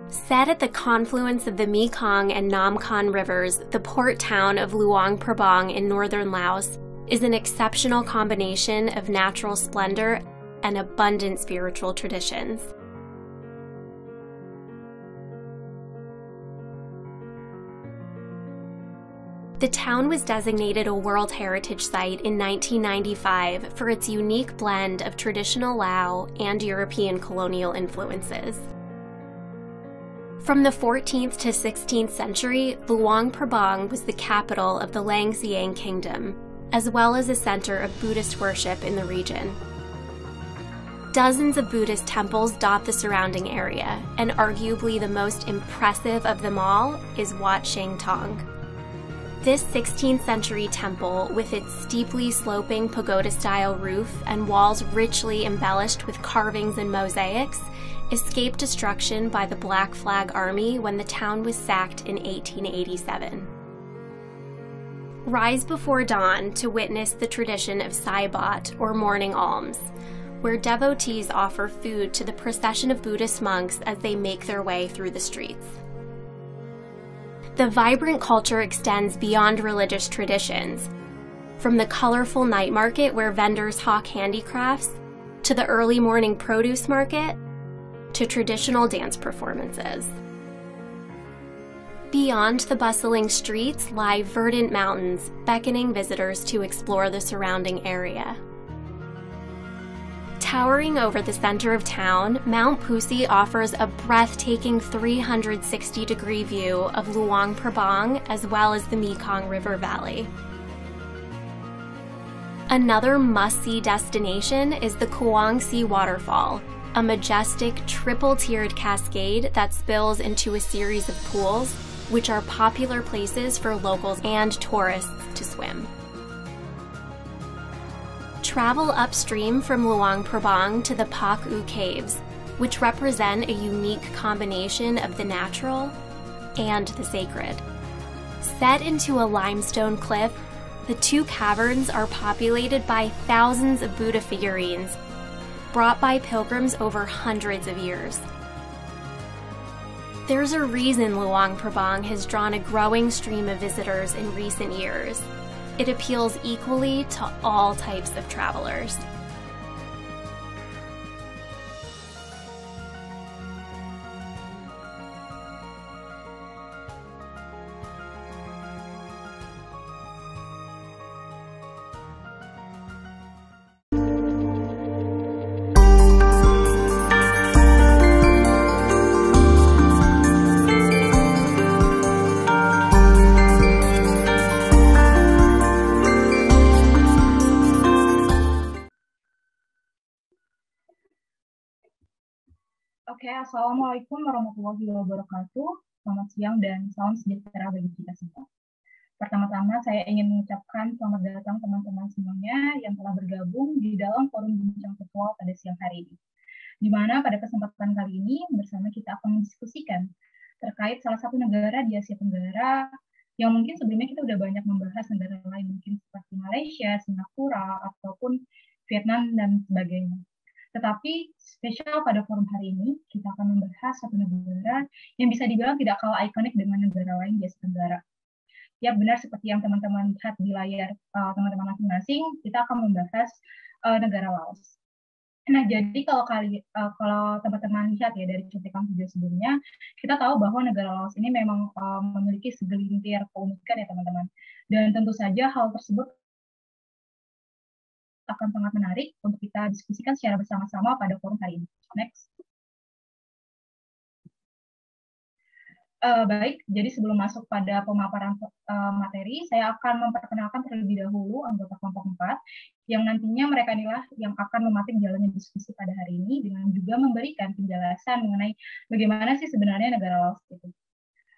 Set at the confluence of the Mekong and Nam Khan rivers, the port town of Luang Prabang in northern Laos is an exceptional combination of natural splendor and abundant spiritual traditions. The town was designated a World Heritage Site in 1995 for its unique blend of traditional Lao and European colonial influences. From the 14th to 16th century, Luang Prabang was the capital of the Lang Siang Kingdom, as well as a center of Buddhist worship in the region. Dozens of Buddhist temples dot the surrounding area, and arguably the most impressive of them all is Wat Shang Tong. This 16th century temple, with its steeply sloping pagoda-style roof and walls richly embellished with carvings and mosaics, escaped destruction by the Black Flag Army when the town was sacked in 1887. Rise before dawn to witness the tradition of Sai Bat, or morning alms, where devotees offer food to the procession of Buddhist monks as they make their way through the streets. The vibrant culture extends beyond religious traditions, from the colorful night market where vendors hawk handicrafts, to the early morning produce market, to traditional dance performances. Beyond the bustling streets lie verdant mountains, beckoning visitors to explore the surrounding area. Towering over the center of town, Mount Pusi offers a breathtaking 360-degree view of Luang Prabang as well as the Mekong River Valley. Another must-see destination is the Kuang Si Waterfall, a majestic triple-tiered cascade that spills into a series of pools, which are popular places for locals and tourists to swim. Travel upstream from Luang Prabang to the Pak U Caves, which represent a unique combination of the natural and the sacred. Set into a limestone cliff, the two caverns are populated by thousands of Buddha figurines, brought by pilgrims over hundreds of years. There's a reason Luang Prabang has drawn a growing stream of visitors in recent years. It appeals equally to all types of travelers. Oke, Assalamualaikum warahmatullahi wabarakatuh. Selamat siang dan salam sejahtera bagi kita semua. Pertama-tama saya ingin mengucapkan selamat datang teman-teman semuanya yang telah bergabung di dalam forum bincang virtual pada siang hari ini. Di mana pada kesempatan kali ini bersama kita akan mendiskusikan terkait salah satu negara di Asia Tenggara yang mungkin sebelumnya kita udah banyak membahas negara lain, mungkin seperti Malaysia, Singapura, ataupun Vietnam dan sebagainya. Tetapi spesial pada forum hari ini, kita akan membahas satu negara yang bisa dibilang tidak kalah ikonik dengan negara lain di Asia Tenggara. Ya, benar seperti yang teman-teman lihat di layar teman-teman masing-masing, kita akan membahas negara Laos. Nah, jadi kalau teman-teman lihat ya dari cuplikan video sebelumnya, kita tahu bahwa negara Laos ini memang memiliki segelintir keunikan ya teman-teman. Dan tentu saja hal tersebut akan sangat menarik untuk kita diskusikan secara bersama-sama pada forum hari ini. Next. Baik, jadi sebelum masuk pada pemaparan materi, saya akan memperkenalkan terlebih dahulu anggota kelompok 4, yang nantinya mereka inilah yang akan mematik jalannya diskusi pada hari ini, dengan juga memberikan penjelasan mengenai bagaimana sih sebenarnya negara Laos itu.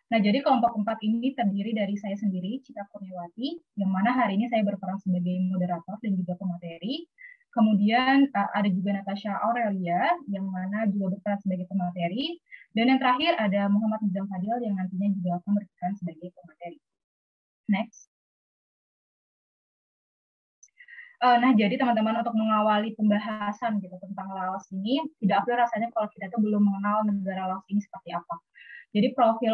Nah, jadi kelompok 4 ini terdiri dari saya sendiri, Cita Kurniawati, yang mana hari ini saya berperan sebagai moderator dan juga pemateri. Kemudian ada juga Natasha Aurelia, yang mana juga berperan sebagai pemateri. Dan yang terakhir ada Muhammad Nizam Fadil, yang nantinya juga akan berperan sebagai pemateri. Next. Nah, jadi teman-teman untuk mengawali pembahasan gitu tentang Laos ini, tidak afdol rasanya kalau kita tuh belum mengenal negara Laos ini seperti apa. Jadi profil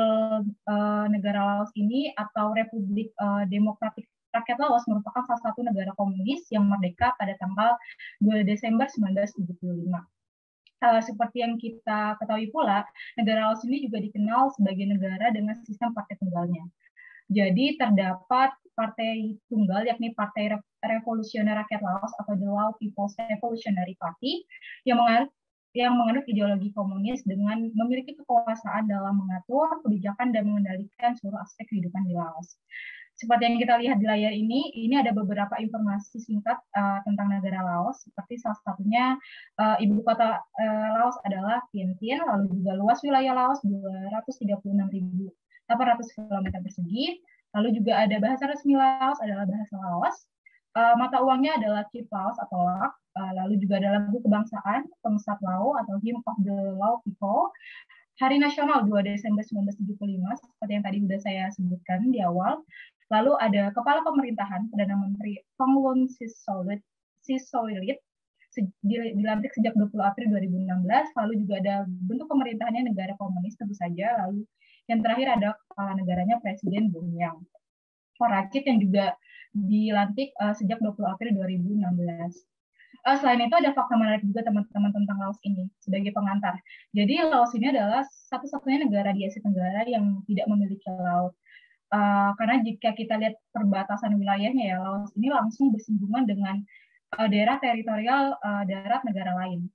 negara Laos ini atau Republik Demokratik Rakyat Laos merupakan salah satu negara komunis yang merdeka pada tanggal 2 Desember 1975. Seperti yang kita ketahui pula, negara Laos ini juga dikenal sebagai negara dengan sistem partai tunggalnya. Jadi terdapat partai tunggal, yakni Partai Revolusioner Rakyat Laos atau The Lao People's Revolutionary Party, yang menganut ideologi komunis dengan memiliki kekuasaan dalam mengatur kebijakan dan mengendalikan seluruh aspek kehidupan di Laos. Seperti yang kita lihat di layar ini ada beberapa informasi singkat tentang negara Laos, seperti salah satunya ibu kota Laos adalah Vientiane, lalu juga luas wilayah Laos 236.800 km persegi, lalu juga ada bahasa resmi Laos adalah bahasa Laos, mata uangnya adalah Kip Laos atau Lak, lalu juga ada lagu kebangsaan, Pengsat Lao atau Hymn of the Lao People, Hari Nasional 2 Desember 1975, seperti yang tadi sudah saya sebutkan di awal. Lalu ada Kepala Pemerintahan, Perdana Menteri Thongloun Sisoilit, dilantik sejak 20 April 2016. Lalu juga ada bentuk pemerintahannya negara komunis tentu saja. Lalu yang terakhir ada kepala negaranya Presiden Bumyang Parakit yang juga dilantik sejak 20 April 2016. Selain itu ada fakta menarik juga teman-teman tentang Laos ini sebagai pengantar. Jadi Laos ini adalah satu-satunya negara di Asia Tenggara yang tidak memiliki laut. Karena jika kita lihat perbatasan wilayahnya ya, Laos ini langsung bersinggungan dengan daerah teritorial darat negara lain.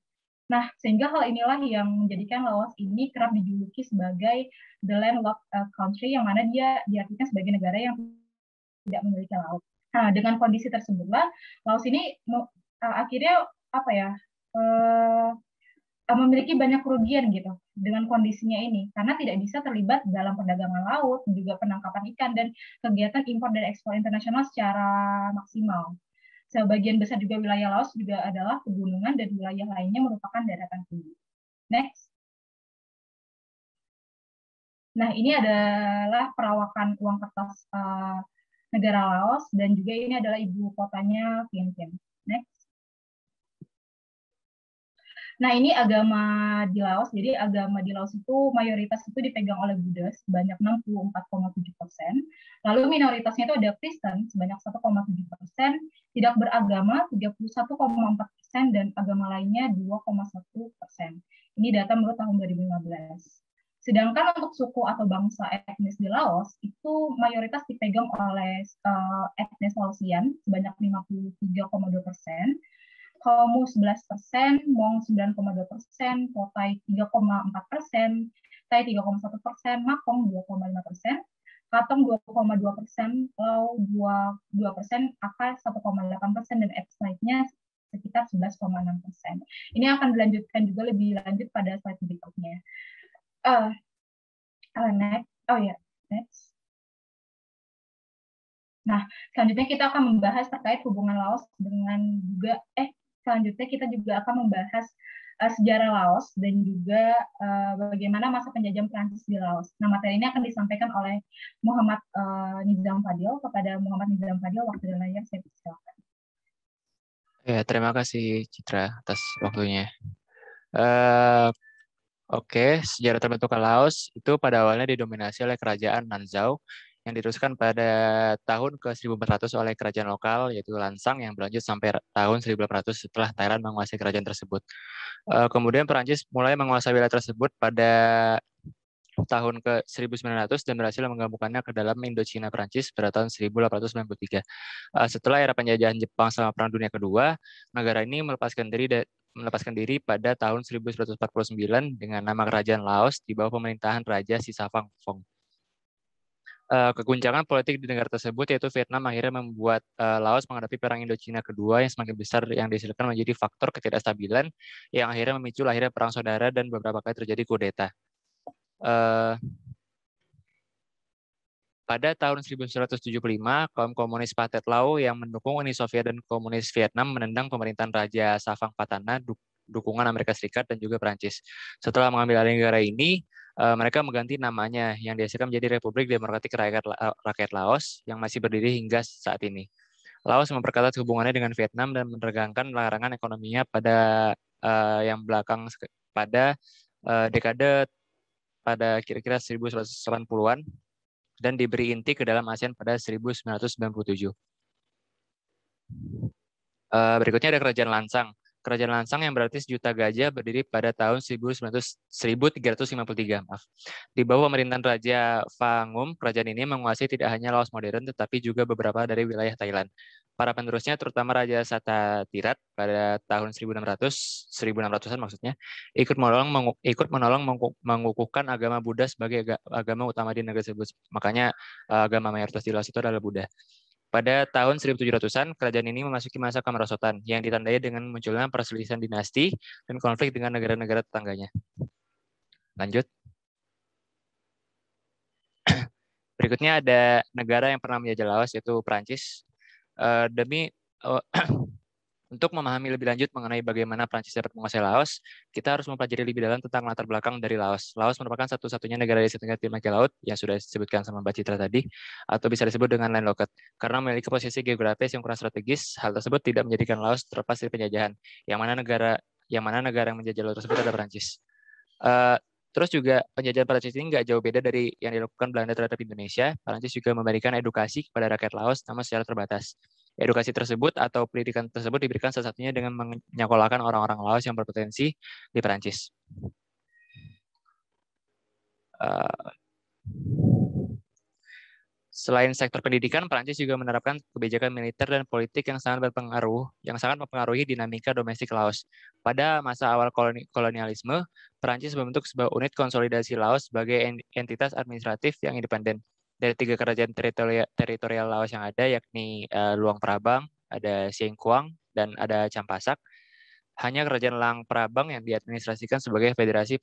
Nah, sehingga hal inilah yang menjadikan Laos ini kerap dijuluki sebagai the landlocked country, yang mana dia diartikan sebagai negara yang tidak memiliki laut. Nah, dengan kondisi tersebutlah Laos ini akhirnya memiliki banyak kerugian gitu dengan kondisinya ini, karena tidak bisa terlibat dalam perdagangan laut, juga penangkapan ikan dan kegiatan impor dan ekspor internasional secara maksimal. Sebagian besar juga wilayah Laos juga adalah pegunungan dan wilayah lainnya merupakan daratan tinggi. Next. Nah, ini adalah perawakan uang kertas negara Laos, dan juga ini adalah ibu kotanya Vientiane. Next. Nah, ini agama di Laos. Jadi agama di Laos itu mayoritas itu dipegang oleh Buddha sebanyak 64,7%. Lalu minoritasnya itu ada Kristen sebanyak 1,7%, tidak beragama 31,4%, dan agama lainnya 2,1%. Ini data menurut tahun 2015. Sedangkan untuk suku atau bangsa etnis di Laos itu mayoritas dipegang oleh etnis Laosian sebanyak 53,2%. Komu 11%, Hmong 9,2%, Potai 3,4%, Tai 3,1%, Makong 2,5%, Katong 2,2%, Lao 2%, Akar 1,8%, dan etnis lainnya sekitar 11,6%. Ini akan dilanjutkan juga lebih lanjut pada slide berikutnya. Next. Nah, selanjutnya kita akan membahas terkait hubungan Laos dengan juga selanjutnya kita juga akan membahas sejarah Laos dan juga bagaimana masa penjajahan Prancis di Laos. Nah, materi ini akan disampaikan oleh Muhammad Nizam Fadil. Kepada Muhammad Nizam Fadil, waktu dan layar saya persilakan. Ya, terima kasih Citra atas waktunya. Oke, sejarah terbentuknya Laos itu pada awalnya didominasi oleh kerajaan Nanzhao yang diteruskan pada tahun ke-1400 oleh kerajaan lokal yaitu Lansang yang berlanjut sampai tahun 1800 setelah Thailand menguasai kerajaan tersebut. Kemudian Perancis mulai menguasai wilayah tersebut pada tahun ke-1900 dan berhasil menggabungkannya ke dalam Indochina Perancis pada tahun 1893. Setelah era penjajahan Jepang selama Perang Dunia Kedua, negara ini melepaskan diri pada tahun 1949 dengan nama Kerajaan Laos di bawah pemerintahan Raja Sisavang Phong. Keguncangan politik di negara tersebut yaitu Vietnam akhirnya membuat Laos menghadapi Perang Indochina Kedua yang semakin besar yang dihasilkan menjadi faktor ketidakstabilan yang akhirnya memicu lahirnya perang saudara dan beberapa kali terjadi kudeta. Pada tahun 1975, kaum komunis Pathet Lao yang mendukung Uni Soviet dan komunis Vietnam menendang pemerintahan Raja Savang Patana, dukungan Amerika Serikat dan juga Perancis. Setelah mengambil alih negara ini, mereka mengganti namanya yang dihasilkan menjadi Republik Demokratik Rakyat Laos yang masih berdiri hingga saat ini. Laos memperketat hubungannya dengan Vietnam dan menerangkan larangan ekonominya pada dekade pada kira-kira 1980-an dan diberi inti ke dalam ASEAN pada 1997. Berikutnya ada Kerajaan Lansang. Kerajaan Lansang yang berarti sejuta gajah berdiri pada tahun 1353. Di bawah pemerintahan Raja Phangum, kerajaan ini menguasai tidak hanya Laos modern, tetapi juga beberapa dari wilayah Thailand. Para penerusnya, terutama Raja Sattatirat pada tahun 1600-an maksudnya, ikut menolong mengukuhkan agama Buddha sebagai agama utama di negeri tersebut. Makanya agama mayoritas di Laos itu adalah Buddha. Pada tahun 1700-an, kerajaan ini memasuki masa kemerosotan yang ditandai dengan munculnya perselisihan dinasti dan konflik dengan negara-negara tetangganya. Lanjut. Berikutnya ada negara yang pernah menjajah Laos, yaitu Prancis. Untuk memahami lebih lanjut mengenai bagaimana Prancis dapat menguasai Laos, kita harus mempelajari lebih dalam tentang latar belakang dari Laos. Laos merupakan satu-satunya negara di Setengah Timur Laut yang sudah disebutkan sama Mbak Citra tadi, atau bisa disebut dengan landlocked. Karena memiliki posisi geografis yang kurang strategis, hal tersebut tidak menjadikan Laos terlepas dari penjajahan. Yang mana negara yang menjajah Laos tersebut adalah Prancis. Terus juga penjajahan Prancis ini nggak jauh beda dari yang dilakukan Belanda terhadap Indonesia. Prancis juga memberikan edukasi kepada rakyat Laos, namun secara terbatas. Edukasi tersebut atau pendidikan tersebut diberikan salah satunya dengan menyekolahkan orang-orang Laos yang berpotensi di Prancis. Selain sektor pendidikan, Prancis juga menerapkan kebijakan militer dan politik yang sangat mempengaruhi dinamika domestik Laos. Pada masa awal kolonialisme, Prancis membentuk sebuah unit konsolidasi Laos sebagai entitas administratif yang independen. Dari 3 kerajaan teritorial Laos yang ada, yakni Luang Prabang, ada Sieng Kuang, dan ada Champasak. Hanya kerajaan Lang Prabang yang diadministrasikan sebagai federasi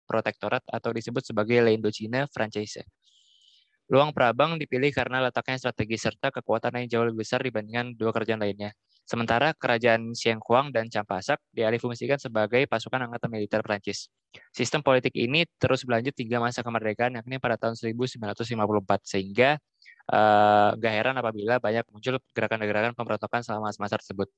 protektorat atau disebut sebagai l'Indochine Française. Luang Prabang dipilih karena letaknya strategis serta kekuatan yang jauh lebih besar dibandingkan 2 kerajaan lainnya. Sementara kerajaan Sieng Kuang dan Champasak dialihfungsikan sebagai pasukan angkatan militer Prancis. Sistem politik ini terus berlanjut hingga masa kemerdekaan, yakni pada tahun 1954, sehingga gak heran apabila banyak muncul gerakan-gerakan pemberontakan selama masa tersebut.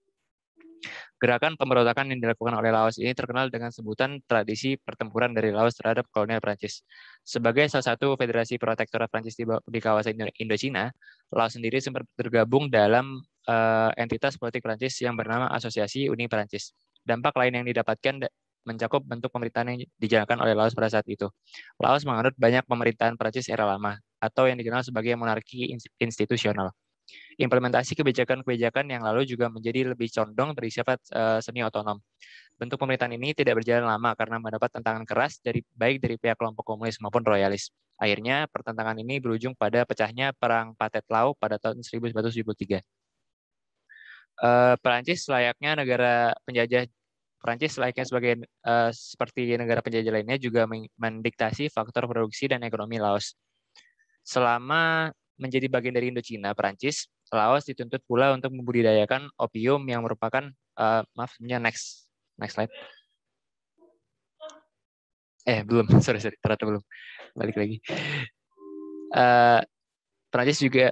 Gerakan pemberontakan yang dilakukan oleh Laos ini terkenal dengan sebutan tradisi pertempuran dari Laos terhadap kolonial Prancis. Sebagai salah satu federasi protektorat Prancis di kawasan Indochina, Laos sendiri sempat tergabung dalam entitas politik Prancis yang bernama Asosiasi Uni Prancis. Dampak lain yang didapatkan mencakup bentuk pemerintahan yang dijalankan oleh Laos pada saat itu. Laos menganut banyak pemerintahan Prancis era lama, atau yang dikenal sebagai monarki institusional. Implementasi kebijakan-kebijakan yang lalu juga menjadi lebih condong bersifat semi otonom. Bentuk pemerintahan ini tidak berjalan lama karena mendapat tantangan keras baik dari pihak kelompok komunis maupun royalis. Akhirnya, pertentangan ini berujung pada pecahnya Perang Pathet Lao pada tahun 1973. Perancis layaknya sebagai seperti negara penjajah lainnya juga mendiktasi faktor produksi dan ekonomi Laos. Selama menjadi bagian dari Indochina, Perancis, Laos dituntut pula untuk membudidayakan opium yang merupakan next slide. Belum, sorry, ternyata belum. Balik lagi.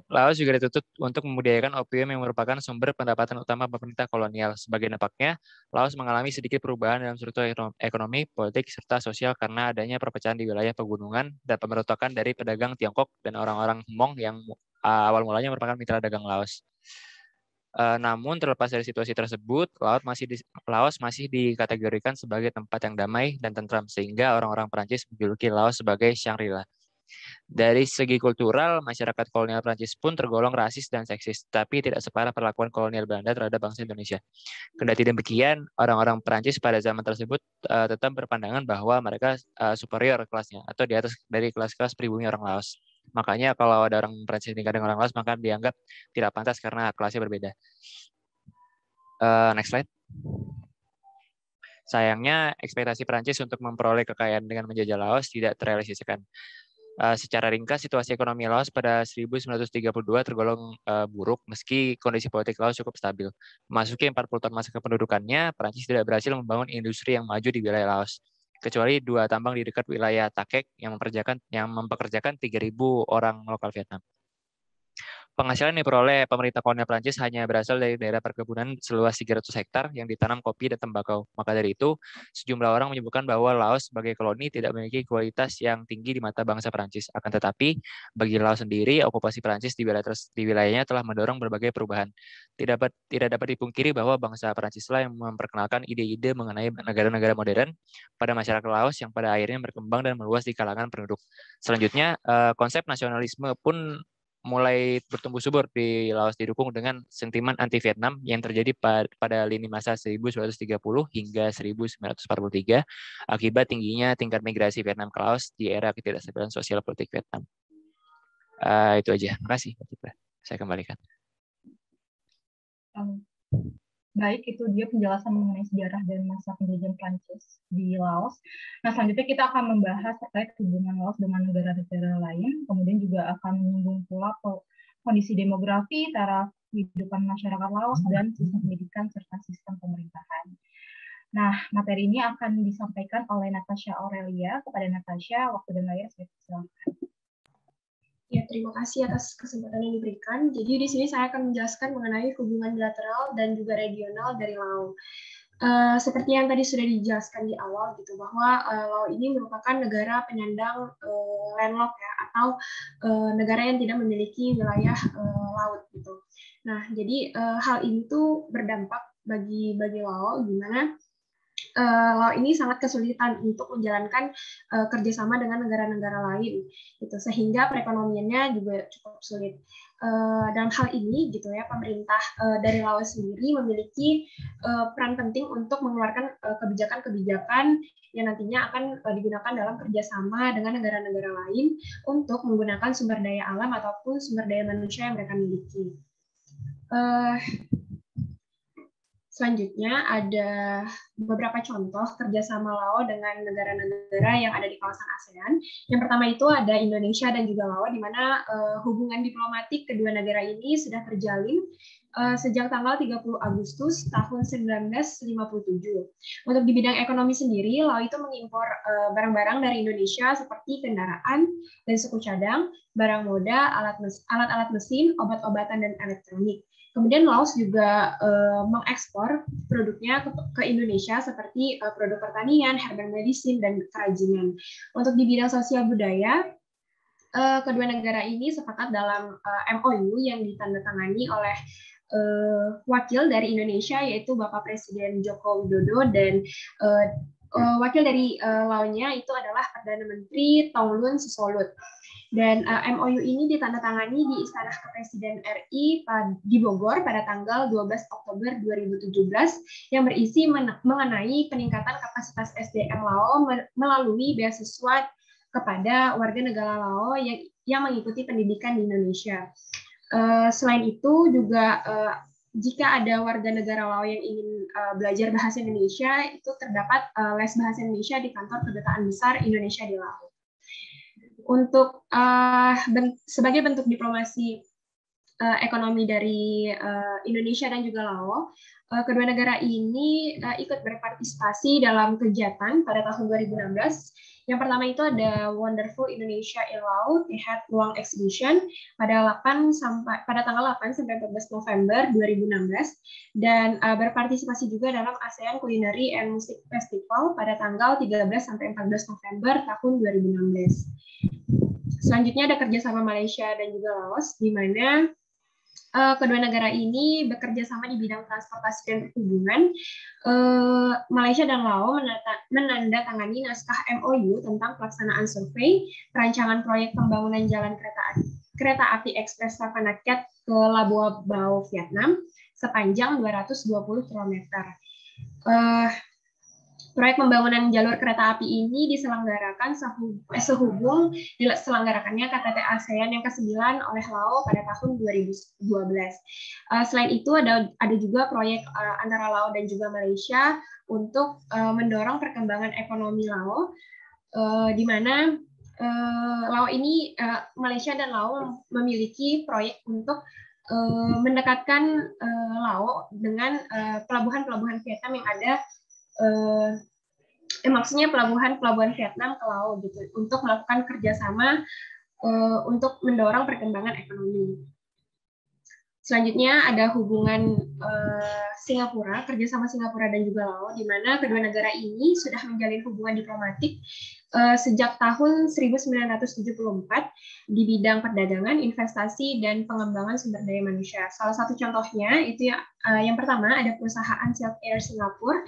Laos juga dituntut untuk membudidayakan opium yang merupakan sumber pendapatan utama pemerintah kolonial. Sebagai dampaknya, Laos mengalami sedikit perubahan dalam struktur ekonomi, politik, serta sosial karena adanya perpecahan di wilayah pegunungan dan pemberontakan dari pedagang Tiongkok dan orang-orang Hmong yang awal mulanya merupakan mitra dagang Laos. Namun terlepas dari situasi tersebut, Laos masih dikategorikan sebagai tempat yang damai dan tentram, sehingga orang-orang Perancis menjuluki Laos sebagai Shangri-La. Dari segi kultural, masyarakat kolonial Prancis pun tergolong rasis dan seksis, tapi tidak separah perlakuan kolonial Belanda terhadap bangsa Indonesia. Kendati demikian, orang-orang Prancis pada zaman tersebut tetap berpandangan bahwa mereka superior kelasnya atau di atas dari kelas-kelas pribumi orang Laos. Makanya kalau ada orang Prancis nikah dengan orang Laos, maka dianggap tidak pantas karena kelasnya berbeda. Next slide. Sayangnya, ekspektasi Prancis untuk memperoleh kekayaan dengan menjajah Laos tidak terrealisasikan. Secara ringkas, situasi ekonomi Laos pada 1932 tergolong buruk meski kondisi politik Laos cukup stabil. Memasuki 40 tahun masa kependudukannya, Prancis tidak berhasil membangun industri yang maju di wilayah Laos, kecuali 2 tambang di dekat wilayah Takek yang mempekerjakan 3.000 orang lokal Vietnam. Penghasilan yang diperoleh pemerintah kolonial Prancis hanya berasal dari daerah perkebunan seluas 300 hektar yang ditanam kopi dan tembakau. Maka dari itu, sejumlah orang menyebutkan bahwa Laos sebagai koloni tidak memiliki kualitas yang tinggi di mata bangsa Prancis. Akan tetapi, bagi Laos sendiri, okupasi Prancis di wilayahnya telah mendorong berbagai perubahan. Tidak dapat dipungkiri bahwa bangsa Prancislah yang memperkenalkan ide-ide mengenai negara-negara modern pada masyarakat Laos yang pada akhirnya berkembang dan meluas di kalangan penduduk. Selanjutnya, konsep nasionalisme pun mulai bertumbuh subur di Laos, didukung dengan sentimen anti-Vietnam yang terjadi pada lini masa 1930 hingga 1943 akibat tingginya tingkat migrasi Vietnam ke Laos di era ketidakstabilan sosial politik Vietnam. Itu aja. Terima kasih. Saya kembalikan. Baik, itu dia penjelasan mengenai sejarah dan masa penjajahan Prancis di Laos. Nah, selanjutnya kita akan membahas terkait hubungan Laos dengan negara-negara lain, kemudian juga akan menyinggung pula kondisi demografi, taraf kehidupan masyarakat Laos, dan sistem pendidikan serta sistem pemerintahan. Nah, materi ini akan disampaikan oleh Natasha Aurelia. Kepada Natasha, waktu dan layar saya persilakan. Ya, terima kasih atas kesempatan yang diberikan. Jadi di sini saya akan menjelaskan mengenai hubungan bilateral dan juga regional dari Laos. Seperti yang tadi sudah dijelaskan di awal gitu, bahwa Laos ini merupakan negara penyandang landlocked ya, atau negara yang tidak memiliki wilayah laut gitu. Nah, jadi hal ini tuh berdampak bagi Laos, di mana Laos ini sangat kesulitan untuk menjalankan kerjasama dengan negara-negara lain, gitu, sehingga perekonomiannya juga cukup sulit. Dalam hal ini, gitu ya, pemerintah dari Laos sendiri memiliki peran penting untuk mengeluarkan kebijakan-kebijakan yang nantinya akan digunakan dalam kerjasama dengan negara-negara lain untuk menggunakan sumber daya alam ataupun sumber daya manusia yang mereka miliki. Selanjutnya ada beberapa contoh kerjasama Laos dengan negara-negara yang ada di kawasan ASEAN. Yang pertama itu ada Indonesia dan juga Laos, di mana hubungan diplomatik kedua negara ini sudah terjalin sejak tanggal 30 Agustus tahun 1957. Untuk di bidang ekonomi sendiri, Laos itu mengimpor barang-barang dari Indonesia seperti kendaraan dan suku cadang, barang moda, alat-alat mesin, obat-obatan, dan elektronik. Kemudian Laos juga mengekspor produknya ke Indonesia seperti produk pertanian, herbal medicine, dan kerajinan. Untuk di bidang sosial budaya, kedua negara ini sepakat dalam MOU yang ditandatangani oleh wakil dari Indonesia, yaitu Bapak Presiden Joko Widodo, dan wakil dari Laosnya itu adalah Perdana Menteri Thongloun Sisoulith. Dan MOU ini ditandatangani di Istana Kepresiden RI di Bogor pada tanggal 12 Oktober 2017 yang berisi mengenai peningkatan kapasitas SDM Laos melalui beasiswa kepada warga negara Laos yang mengikuti pendidikan di Indonesia. Selain itu juga jika ada warga negara Laos yang ingin belajar bahasa Indonesia, itu terdapat les bahasa Indonesia di kantor Kedutaan Besar Indonesia di Laos. Untuk sebagai bentuk diplomasi ekonomi dari Indonesia dan juga Laos, kedua negara ini ikut berpartisipasi dalam kegiatan pada tahun 2016. Yang pertama itu ada Wonderful Indonesia in Laos, The Hat Luang Exhibition pada tanggal 8 sampai 14 November 2016, dan berpartisipasi juga dalam ASEAN Culinary and Music Festival pada tanggal 13 sampai 14 November tahun 2016. Selanjutnya ada kerjasama Malaysia dan juga Laos, di mana kedua negara ini bekerja sama di bidang transportasi dan perhubungan. Malaysia dan Laos menandatangani naskah MOU tentang pelaksanaan survei, perancangan proyek pembangunan jalan kereta api ekspres Savanaket ke Labuan Bajo, Vietnam, sepanjang 220 km. Proyek pembangunan jalur kereta api ini diselenggarakan sehubung diselenggarakannya KTT ASEAN yang ke-9 oleh Laos pada tahun 2012. Selain itu ada juga proyek antara Laos dan juga Malaysia untuk mendorong perkembangan ekonomi Laos, di mana Malaysia dan Laos memiliki proyek untuk mendekatkan Laos dengan pelabuhan-pelabuhan Vietnam yang ada, maksudnya pelabuhan Vietnam ke Laos gitu, untuk melakukan kerjasama untuk mendorong perkembangan ekonomi. Selanjutnya ada hubungan Singapura, kerjasama Singapura dan juga Laos, di mana kedua negara ini sudah menjalin hubungan diplomatik sejak tahun 1974 di bidang perdagangan, investasi, dan pengembangan sumber daya manusia. Salah satu contohnya itu yang pertama ada perusahaan Silk Air Singapura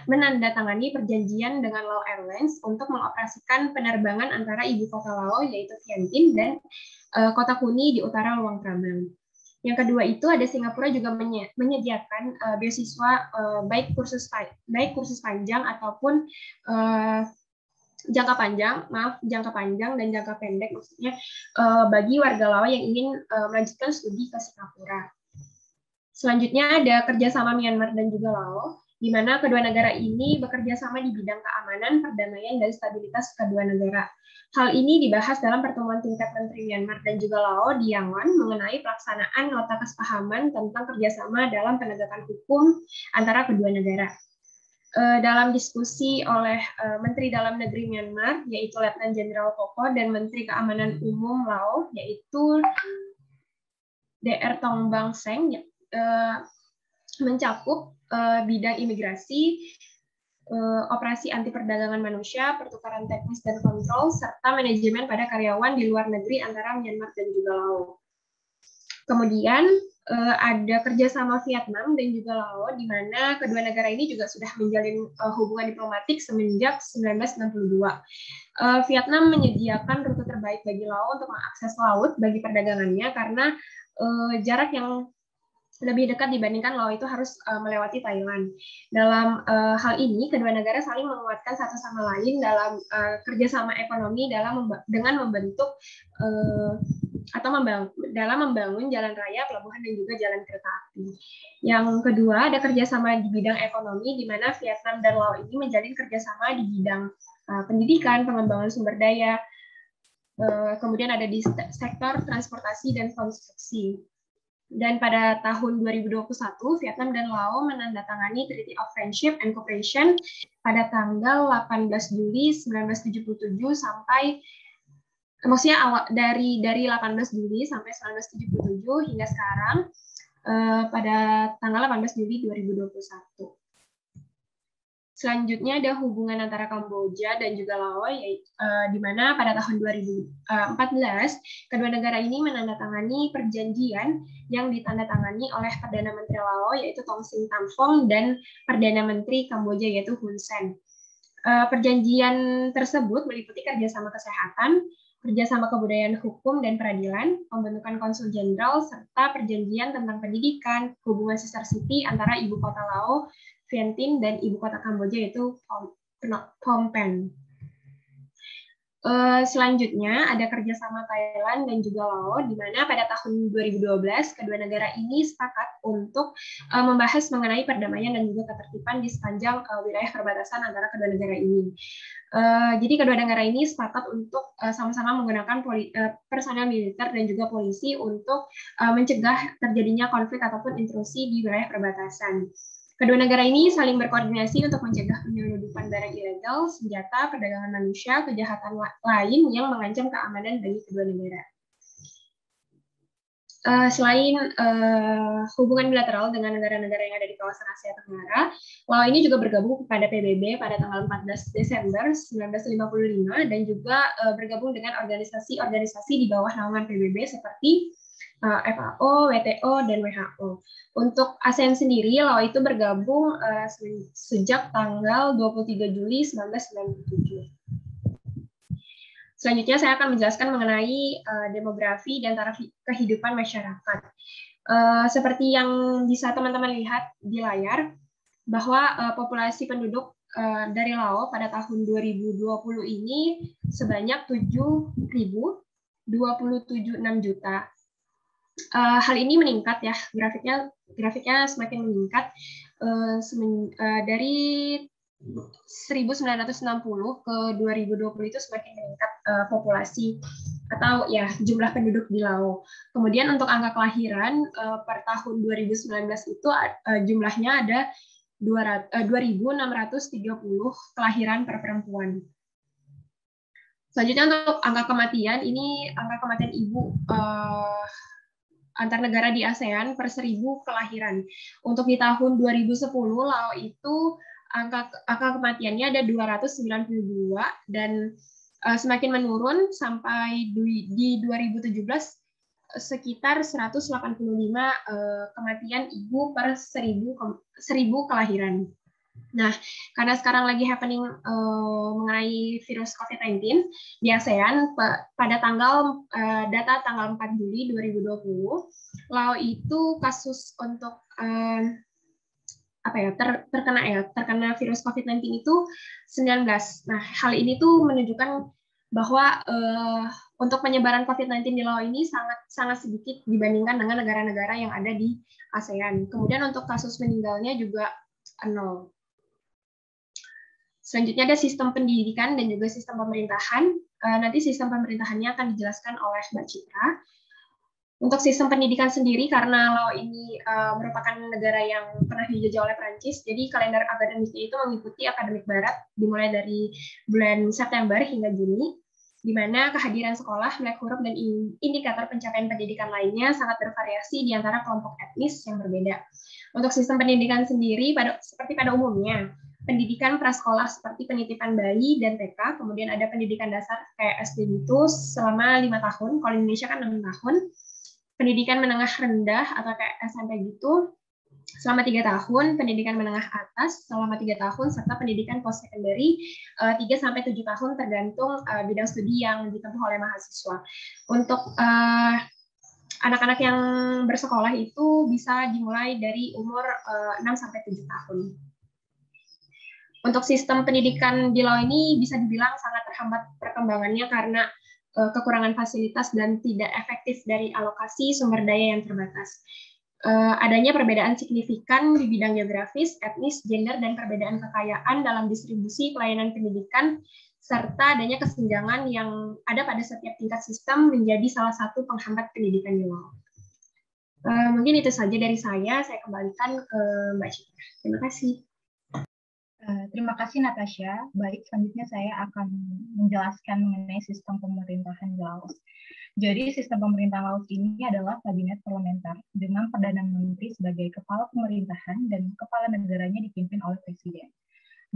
menandatangani perjanjian dengan Lao Airlines untuk mengoperasikan penerbangan antara ibu kota Laos yaitu Vientiane dan kota Kuni di utara Luang Prabang. Yang kedua itu ada Singapura juga menyediakan beasiswa baik kursus panjang ataupun jangka panjang dan jangka pendek maksudnya bagi warga Laos yang ingin melanjutkan studi ke Singapura. Selanjutnya ada kerjasama Myanmar dan juga Laos, di mana kedua negara ini bekerja sama di bidang keamanan, perdamaian, dan stabilitas kedua negara. Hal ini dibahas dalam pertemuan tingkat Menteri Myanmar dan juga Laos di Yangon mengenai pelaksanaan nota kesepahaman tentang kerjasama dalam penegakan hukum antara kedua negara. Dalam diskusi oleh Menteri Dalam Negeri Myanmar, yaitu Letnan Jenderal Koko, dan Menteri Keamanan Umum Laos, yaitu Dr. Tong Bang Seng, mencakup bidang imigrasi, operasi anti perdagangan manusia, pertukaran teknis dan kontrol, serta manajemen pada karyawan di luar negeri antara Myanmar dan juga Laos. Kemudian ada kerjasama Vietnam dan juga Laos, di mana kedua negara ini juga sudah menjalin hubungan diplomatik semenjak 1962. Vietnam menyediakan rute terbaik bagi Laos untuk mengakses laut bagi perdagangannya karena jarak yang lebih dekat dibandingkan Laos itu harus melewati Thailand. Dalam hal ini, kedua negara saling menguatkan satu sama lain dalam kerjasama ekonomi dengan membentuk dalam membangun jalan raya, pelabuhan, dan juga jalan kereta api. Yang kedua, ada kerjasama di bidang ekonomi, di mana Vietnam dan Laos ini menjalin kerjasama di bidang pendidikan, pengembangan sumber daya, kemudian ada di sektor transportasi dan konstruksi. Dan pada tahun 2021, Vietnam dan Laos menandatangani Treaty of Friendship and Cooperation pada tanggal 18 Juli 1977 sampai, maksudnya dari 18 Juli sampai 1977 hingga sekarang pada tanggal 18 Juli 2021. Selanjutnya ada hubungan antara Kamboja dan juga Laos, di mana pada tahun 2014 kedua negara ini menandatangani perjanjian yang ditandatangani oleh Perdana Menteri Laos yaitu Tong Sin Tamphong dan Perdana Menteri Kamboja yaitu Hun Sen. Perjanjian tersebut meliputi kerjasama kesehatan, kerjasama kebudayaan hukum dan peradilan, pembentukan konsul jenderal, serta perjanjian tentang pendidikan, hubungan sister city antara ibu kota Laos, Vientiane, dan ibu kota Kamboja yaitu Phnom Penh. Selanjutnya ada kerjasama Thailand dan juga Laos, di mana pada tahun 2012 kedua negara ini sepakat untuk membahas mengenai perdamaian dan juga ketertiban di sepanjang wilayah perbatasan antara kedua negara ini. Jadi kedua negara ini sepakat untuk sama-sama menggunakan personel militer dan juga polisi untuk mencegah terjadinya konflik ataupun intrusi di wilayah perbatasan. Kedua negara ini saling berkoordinasi untuk mencegah penyelundupan barang ilegal, senjata, perdagangan manusia, kejahatan lain yang mengancam keamanan bagi kedua negara. Selain hubungan bilateral dengan negara-negara yang ada di kawasan Asia Tenggara, Laos ini juga bergabung kepada PBB pada tanggal 14 Desember 1955 dan juga bergabung dengan organisasi-organisasi di bawah naungan PBB seperti FAO, WTO, dan WHO. Untuk ASEAN sendiri, Laos itu bergabung sejak tanggal 23 Juli 1997. Selanjutnya saya akan menjelaskan mengenai demografi dan taraf kehidupan masyarakat. Seperti yang bisa teman-teman lihat di layar, bahwa populasi penduduk dari Laos pada tahun 2020 ini sebanyak 7.027,6 juta. Hal ini meningkat ya, grafiknya semakin meningkat dari 1960 ke 2020 itu semakin meningkat populasi atau ya jumlah penduduk di Laos. Kemudian untuk angka kelahiran per tahun 2019 itu jumlahnya ada 2.630 kelahiran per perempuan. Selanjutnya untuk angka kematian, ini angka kematian ibu antar negara di ASEAN per 1000 kelahiran. Untuk di tahun 2010, Laos itu angka kematiannya ada 292 dan semakin menurun sampai di 2017 sekitar 185 kematian ibu per 1000 kelahiran. Nah, karena sekarang lagi happening mengenai virus COVID-19 di ASEAN, pada data tanggal 4 Juli 2020, Laos itu kasus untuk terkena virus COVID-19 itu 19. Nah, hal ini tuh menunjukkan bahwa untuk penyebaran COVID-19 di Laos ini sangat sedikit dibandingkan dengan negara-negara yang ada di ASEAN. Kemudian untuk kasus meninggalnya juga 0. Selanjutnya ada sistem pendidikan dan juga sistem pemerintahan. Nanti sistem pemerintahannya akan dijelaskan oleh Mbak Citra. Untuk sistem pendidikan sendiri, karena Laos ini merupakan negara yang pernah dijajah oleh Prancis, jadi kalender akademiknya itu mengikuti akademik barat, dimulai dari bulan September hingga Juni, di mana kehadiran sekolah, melek huruf, dan indikator pencapaian pendidikan lainnya sangat bervariasi di antara kelompok etnis yang berbeda. Untuk sistem pendidikan sendiri, seperti pada umumnya, pendidikan prasekolah seperti penitipan bayi dan TK, kemudian ada pendidikan dasar kayak SD itu selama 5 tahun, kalau di Indonesia kan 6 tahun, pendidikan menengah rendah atau kayak SMP gitu selama 3 tahun, pendidikan menengah atas selama 3 tahun, serta pendidikan post-secondary 3-7 tahun tergantung bidang studi yang ditempuh oleh mahasiswa. Untuk anak-anak yang bersekolah itu bisa dimulai dari umur 6-7 tahun. Untuk sistem pendidikan di Laos ini bisa dibilang sangat terhambat perkembangannya karena kekurangan fasilitas dan tidak efektif dari alokasi sumber daya yang terbatas. Adanya perbedaan signifikan di bidang geografis, etnis, gender, dan perbedaan kekayaan dalam distribusi pelayanan pendidikan, serta adanya kesenjangan yang ada pada setiap tingkat sistem menjadi salah satu penghambat pendidikan di Laos. Mungkin itu saja dari saya kembalikan ke Mbak Citra. Terima kasih. Terima kasih Natasha. Baik, selanjutnya saya akan menjelaskan mengenai sistem pemerintahan di Laos. Jadi sistem pemerintahan Laos ini adalah kabinet parlementer dengan Perdana Menteri sebagai kepala pemerintahan dan kepala negaranya dipimpin oleh presiden.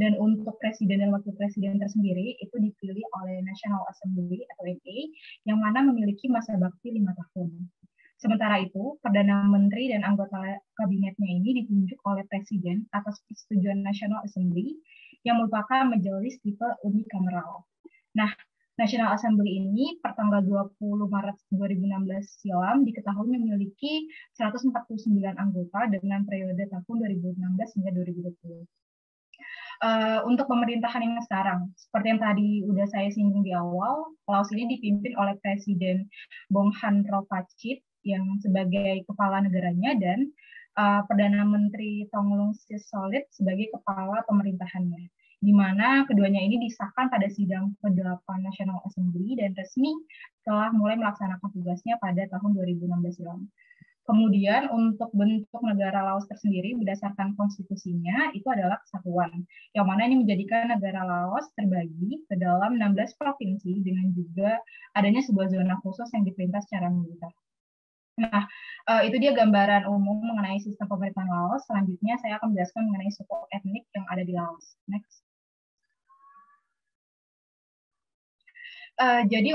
Dan untuk presiden dan wakil presiden tersendiri itu dipilih oleh National Assembly atau NA yang mana memiliki masa bakti 5 tahun. Sementara itu, Perdana Menteri dan anggota kabinetnya ini ditunjuk oleh Presiden atas persetujuan National Assembly yang merupakan majelis tipe unikameral. Nah, National Assembly ini per tanggal 20 Maret 2016 silam diketahui memiliki 149 anggota dengan periode tahun 2016 hingga 2020. Untuk pemerintahan yang sekarang, seperti yang tadi udah saya singgung di awal, Laos ini dipimpin oleh Presiden Bonghan Ropachit yang sebagai kepala negaranya dan Perdana Menteri Thongloun Sisoulith sebagai kepala pemerintahannya, di mana keduanya ini disahkan pada sidang ke-8 National Assembly dan resmi telah mulai melaksanakan tugasnya pada tahun 2016 silam. Kemudian untuk bentuk negara Laos tersendiri berdasarkan konstitusinya itu adalah kesatuan, yang mana ini menjadikan negara Laos terbagi ke dalam 16 provinsi dengan juga adanya sebuah zona khusus yang diperintah secara militer. Nah, itu dia gambaran umum mengenai sistem pemerintahan Laos. Selanjutnya saya akan menjelaskan mengenai suku etnik yang ada di Laos. Next. Jadi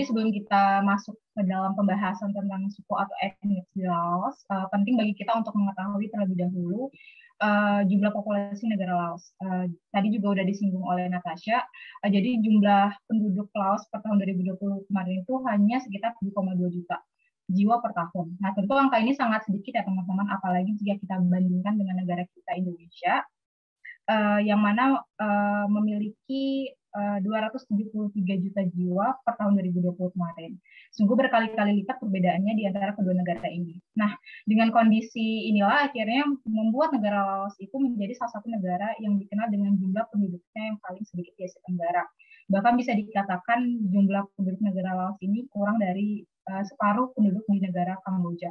sebelum kita masuk ke dalam pembahasan tentang suku atau etnis di Laos, penting bagi kita untuk mengetahui terlebih dahulu jumlah populasi negara Laos. Tadi juga udah disinggung oleh Natasha. Jadi jumlah penduduk Laos per tahun 2020 kemarin itu hanya sekitar 7,2 juta jiwa per tahun. Nah, tentu angka ini sangat sedikit ya teman-teman, apalagi jika kita bandingkan dengan negara kita Indonesia, yang mana memiliki 273 juta jiwa per tahun 2020 kemarin. Sungguh berkali-kali lipat perbedaannya di antara kedua negara ini. Nah, dengan kondisi inilah akhirnya membuat negara Laos itu menjadi salah satu negara yang dikenal dengan jumlah penduduknya yang paling sedikit di Asia Tenggara. Bahkan bisa dikatakan jumlah penduduk negara Laos ini kurang dari separuh penduduk di negara Kamboja.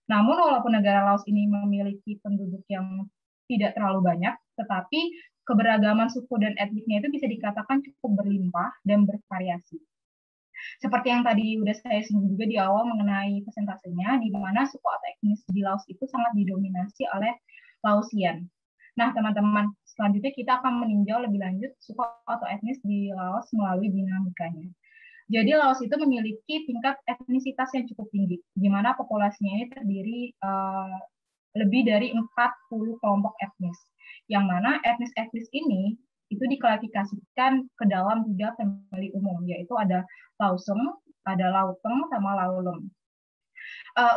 Namun walaupun negara Laos ini memiliki penduduk yang tidak terlalu banyak, tetapi keberagaman suku dan etniknya itu bisa dikatakan cukup berlimpah dan bervariasi. Seperti yang tadi udah saya singgung juga di awal mengenai persentasenya, di mana suku atau etnis di Laos itu sangat didominasi oleh Laosian. Nah, teman-teman, selanjutnya kita akan meninjau lebih lanjut suku atau etnis di Laos melalui dinamikanya. Jadi Laos itu memiliki tingkat etnisitas yang cukup tinggi, di mana populasinya ini terdiri lebih dari 40 kelompok etnis, yang mana etnis-etnis ini itu diklasifikasikan ke dalam 3 famili umum, yaitu ada Laosem, ada Lauteng, sama Laulem.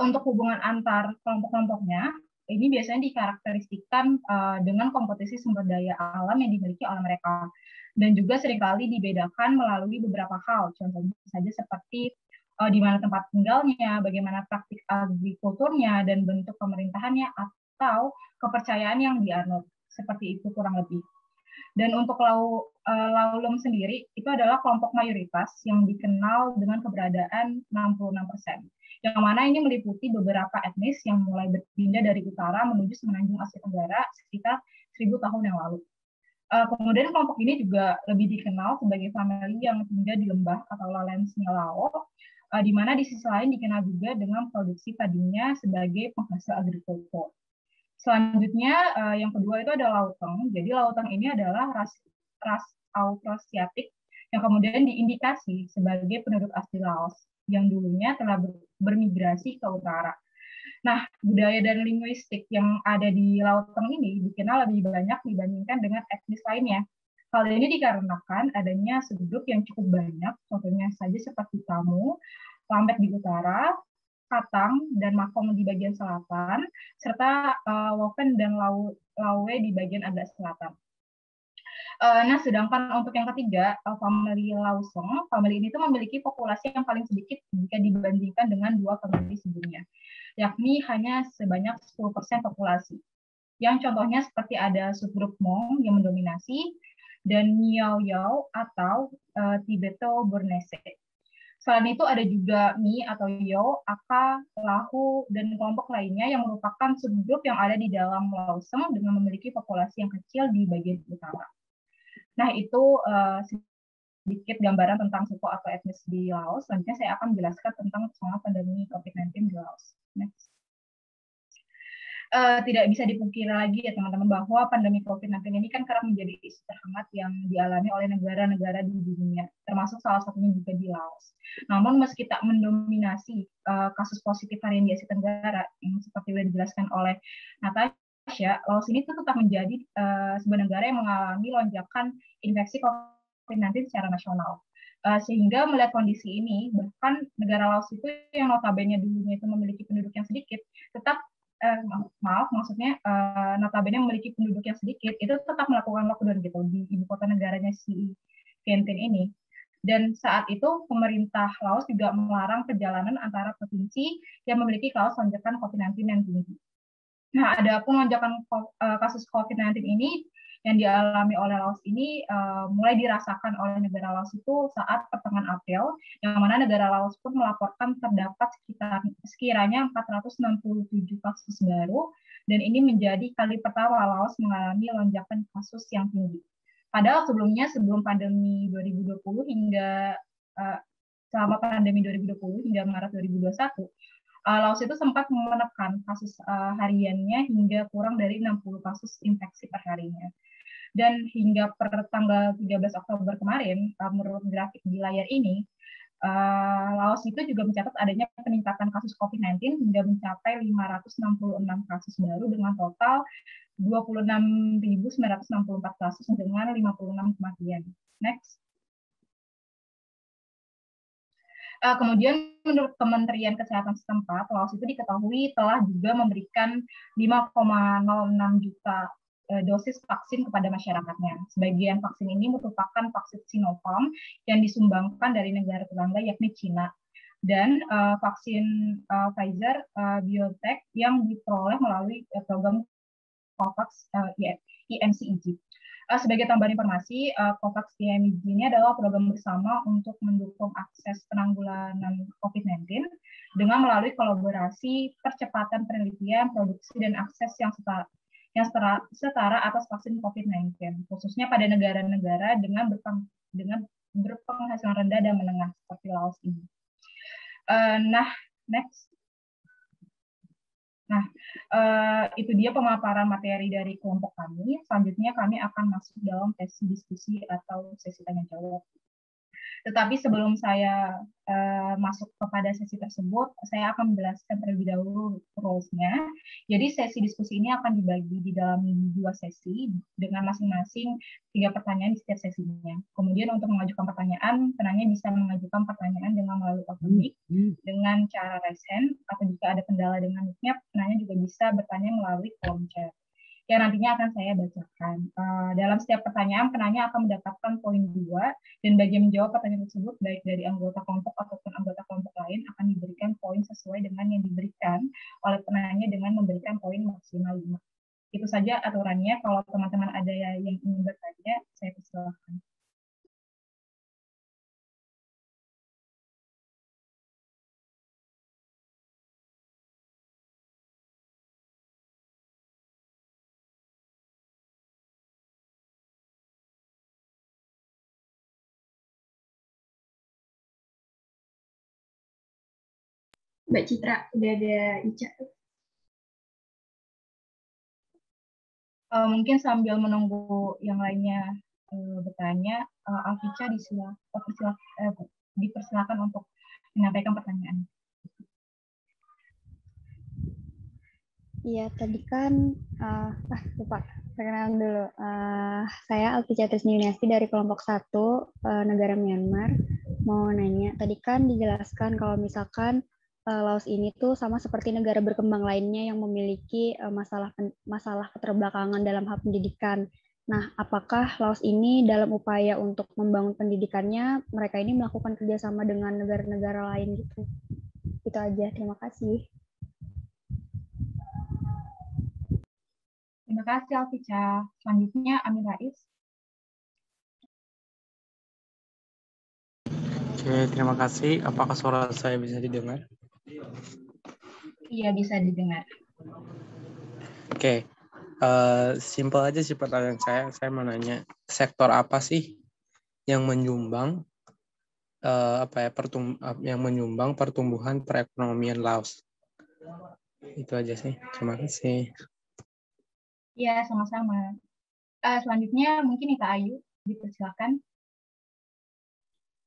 Untuk hubungan antar kelompok-kelompoknya, ini biasanya dikarakteristikkan dengan komposisi sumber daya alam yang dimiliki oleh mereka, dan juga seringkali dibedakan melalui beberapa hal, contohnya saja seperti di mana tempat tinggalnya, bagaimana praktik agrikulturnya, dan bentuk pemerintahannya, atau kepercayaan yang dianut, seperti itu kurang lebih. Dan untuk Laulem sendiri, itu adalah kelompok mayoritas yang dikenal dengan keberadaan 66%. Yang mana ini meliputi beberapa etnis yang mulai berpindah dari utara menuju semenanjung Asia Tenggara sekitar 1000 tahun yang lalu. Kemudian kelompok ini juga lebih dikenal sebagai famili yang tinggal di lembah atau lowlands-nya Laos, di mana di sisi lain dikenal juga dengan produksi padinya sebagai penghasil agrikultur. Selanjutnya, yang kedua itu ada Lauteng. Jadi Lauteng ini adalah ras Austroasiatik yang kemudian diindikasi sebagai penduduk asli Laos, yang dulunya telah bermigrasi ke utara. Nah, budaya dan linguistik yang ada di Lauteng ini dikenal lebih banyak dibandingkan dengan etnis lainnya. Hal ini dikarenakan adanya subgrup yang cukup banyak, contohnya saja seperti Tamu, Lambek di utara, Katang dan Makong di bagian selatan, serta Woven dan Lawe di bagian agak selatan. Nah, sedangkan untuk yang ketiga, famili Laoseng, famili ini tuh memiliki populasi yang paling sedikit jika dibandingkan dengan 2 famili sebelumnya, yakni hanya sebanyak 10% populasi. Yang contohnya seperti ada subgrup Hmong yang mendominasi, dan Miao Yao atau Tibeto-Burnese. Selain itu ada juga Mi atau Yo, Aka, Lahu, dan kelompok lainnya yang merupakan subgrup yang ada di dalam Laoseng dengan memiliki populasi yang kecil di bagian utara. Nah, itu sedikit gambaran tentang suku atau etnis di Laos. Selanjutnya saya akan menjelaskan tentang soal pandemi COVID-19 di Laos. Next. Tidak bisa dipungkiri lagi ya teman-teman bahwa pandemi COVID-19 ini kan kerap menjadi isu terhangat yang dialami oleh negara-negara di dunia, termasuk salah satunya juga di Laos. Namun meski tak mendominasi kasus positif varian di Asia Tenggara, yang seperti sudah dijelaskan oleh Natasha, Laos ini tetap menjadi sebuah negara yang mengalami lonjakan infeksi COVID-19 secara nasional. Sehingga melihat kondisi ini, bahkan negara Laos itu yang notabene dulunya itu memiliki penduduk yang sedikit, tetap maksudnya notabene memiliki penduduk yang sedikit, itu tetap melakukan lockdown gitu di ibu kota negaranya si Vientiane ini. Dan saat itu pemerintah Laos juga melarang perjalanan antara provinsi yang memiliki lonjakan COVID-19 yang tinggi. Nah, adapun lonjakan kasus COVID-19 ini yang dialami oleh Laos ini mulai dirasakan oleh negara Laos itu saat pertengahan April, yang mana negara Laos pun melaporkan terdapat sekiranya 467 kasus baru, dan ini menjadi kali pertama Laos mengalami lonjakan kasus yang tinggi. Padahal sebelumnya, sebelum pandemi 2020 hingga selama pandemi 2020 hingga Maret 2021, Laos itu sempat menekan kasus hariannya hingga kurang dari 60 kasus infeksi per harinya. Dan hingga per tanggal 13 Oktober kemarin, menurut grafik di layar ini, Laos itu juga mencatat adanya peningkatan kasus COVID-19 hingga mencapai 566 kasus baru dengan total 26.964 kasus dengan 56 kematian. Next. Kemudian menurut Kementerian Kesehatan setempat, Laos itu diketahui telah juga memberikan 5,06 juta dosis vaksin kepada masyarakatnya. Sebagian vaksin ini merupakan vaksin Sinopharm yang disumbangkan dari negara tetangga yakni Cina, dan vaksin Pfizer BioNTech yang diperoleh melalui program COVAX IMCEG. Sebagai tambahan informasi, COVAX IMCEG ini adalah program bersama untuk mendukung akses penanggulangan COVID-19 dengan melalui kolaborasi percepatan penelitian, produksi, dan akses yang setara atas vaksin COVID-19, khususnya pada negara-negara dengan berpenghasilan rendah dan menengah seperti Laos ini. Nah, next. Nah, itu dia pemaparan materi dari kelompok kami. Selanjutnya kami akan masuk dalam sesi diskusi atau sesi tanya jawab. Tetapi sebelum saya masuk kepada sesi tersebut, saya akan menjelaskan terlebih dahulu rules-nya. Jadi sesi diskusi ini akan dibagi di dalam 2 sesi dengan masing-masing 3 pertanyaan di setiap sesinya. Kemudian untuk mengajukan pertanyaan, penanya bisa mengajukan pertanyaan dengan melalui open mic dengan cara raise hand, atau jika ada kendala dengan mic-nya, penanya juga bisa bertanya melalui kolom chat yang nantinya akan saya bacakan. Dalam setiap pertanyaan, penanya akan mendapatkan poin 2, dan bagi menjawab pertanyaan tersebut, baik dari anggota kelompok ataupun anggota kelompok lain, akan diberikan poin sesuai dengan yang diberikan oleh penanya dengan memberikan poin maksimal 5. Itu saja aturannya. Kalau teman-teman ada yang ingin bertanya, saya persilakan. Mbak Citra, udah ada Ica. Mungkin sambil menunggu yang lainnya bertanya, Alfica dipersilakan untuk menyampaikan pertanyaan. Iya, tadi kan, lupa, perkenalan dulu. Saya Alfica Trisniuniasti dari kelompok 1, negara Myanmar. Mau nanya, tadi kan dijelaskan kalau misalkan Laos ini tuh sama seperti negara berkembang lainnya yang memiliki masalah keterbelakangan dalam hal pendidikan. Nah, apakah Laos ini dalam upaya untuk membangun pendidikannya, mereka ini melakukan kerjasama dengan negara-negara lain gitu? Itu aja, terima kasih. Terima kasih, Alfica. Selanjutnya, Amin Rais. Oke, terima kasih. Apakah suara saya bisa didengar? Iya, bisa didengar. Oke, simpel aja sih pertanyaan saya. Saya mau nanya, sektor apa sih yang menyumbang yang menyumbang pertumbuhan perekonomian Laos? Itu aja sih. Terima kasih. Iya, sama-sama. Selanjutnya mungkin Ita Ayu, dipersilakan.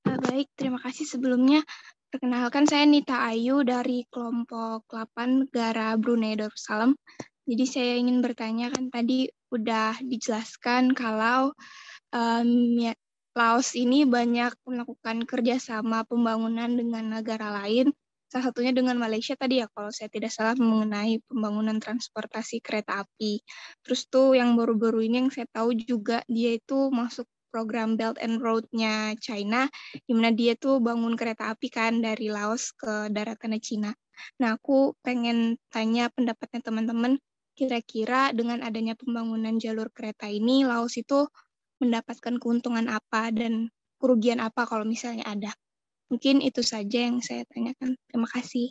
Baik, terima kasih sebelumnya. Perkenalkan, saya Nita Ayu dari kelompok 8 negara Brunei Darussalam. Jadi saya ingin bertanya, kan tadi udah dijelaskan kalau Laos ini banyak melakukan kerjasama pembangunan dengan negara lain, salah satunya dengan Malaysia tadi ya, kalau saya tidak salah, mengenai pembangunan transportasi kereta api. Terus tuh yang baru-baru ini yang saya tahu juga, dia itu masuk program Belt and Road-nya China, di mana dia tuh bangun kereta api kan dari Laos ke daratan Cina. Nah, aku pengen tanya pendapatnya teman-teman, kira-kira dengan adanya pembangunan jalur kereta ini, Laos itu mendapatkan keuntungan apa dan kerugian apa kalau misalnya ada. Mungkin itu saja yang saya tanyakan. Terima kasih.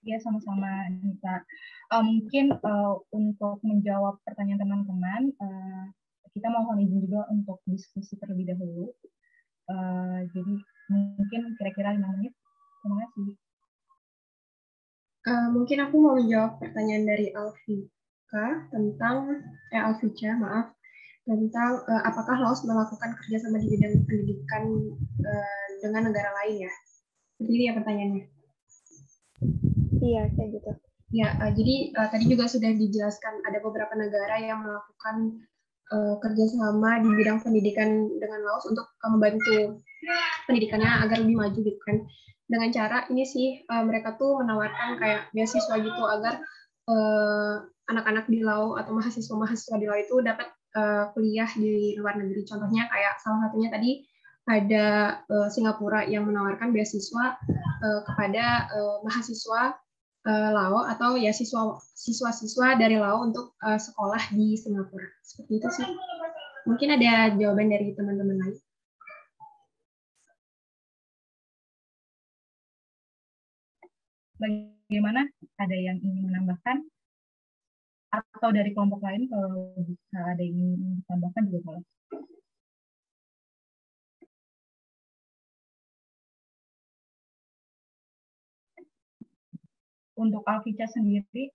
Ya, sama-sama, Nita. Mungkin untuk menjawab pertanyaan teman-teman, kita mohon izin juga untuk diskusi terlebih dahulu. Jadi mungkin kira-kira 5 menit. Terima kasih. Mungkin aku mau menjawab pertanyaan dari Alfica tentang apakah Laos melakukan kerjasama di bidang pendidikan dengan negara lain ya? Jadi ya pertanyaannya. Iya, kayak gitu. Ya, jadi tadi juga sudah dijelaskan ada beberapa negara yang melakukan kerjasama di bidang pendidikan dengan Laos untuk membantu pendidikannya agar lebih maju gitu kan. Dengan cara ini sih mereka tuh menawarkan kayak beasiswa gitu agar anak-anak di Laos atau mahasiswa-mahasiswa di Laos itu dapat kuliah di luar negeri. Contohnya kayak salah satunya tadi ada Singapura yang menawarkan beasiswa kepada mahasiswa Lao atau ya siswa-siswa dari Lao untuk sekolah di Singapura. Seperti itu sih. Mungkin ada jawaban dari teman-teman lain. Bagaimana? Ada yang ingin menambahkan? Atau dari kelompok lain kalau bisa ada yang ingin ditambahkan juga boleh. untuk Alfica sendiri,